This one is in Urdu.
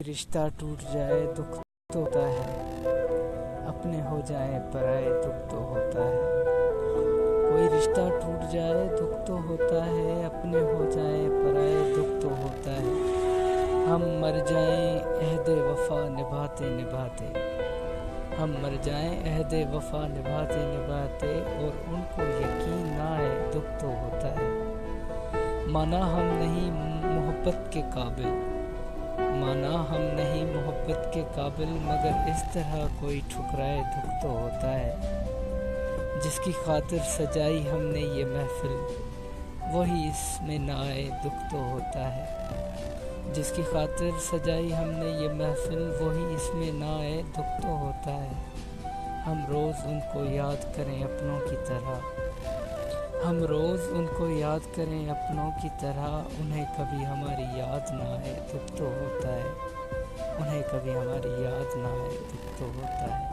رشتہ ٹوٹ جائے دکھ تو ہوتا ہے، اپنے ہو جائیں پرائے دکھ تو ہوتا ہے۔ کوئی رشتہ ٹوٹ جائے دکھ تو ہوتا ہے، اپنے ہو جائیں پرائے دکھ تو ہوتا ہے۔ ہم مر جائیں عہد وفا نبھاتے نبھاتے، ہم مر جائیں عہد وفا نبھاتے نبھاتے، اور ان کو یقین نہ آئے دکھ تو ہوتا ہے۔ مانا ہم نہیں محبت کے قابل، مانا ہم نہیں محبت کے قابل، مگر اس طرح کوئی ٹھکرائے دکھ تو ہوتا ہے۔ جس کی خاطر سجائی ہم نے یہ محفل، وہی اس میں نہ آئے دکھ تو ہوتا ہے۔ جس کی خاطر سجائی ہم نے یہ محفل، وہی اس میں نہ آئے دکھ تو ہوتا ہے۔ ہم روز ان کو یاد کریں اپنوں کی طرح، ہم روز ان کو یاد کریں اپنوں کی طرح، انہیں کبھی ہماری یاد نہ آئے دکھ تو ہوتا ہے، انہیں کبھی ہماری یاد نہ آئے دکھ تو ہوتا ہے۔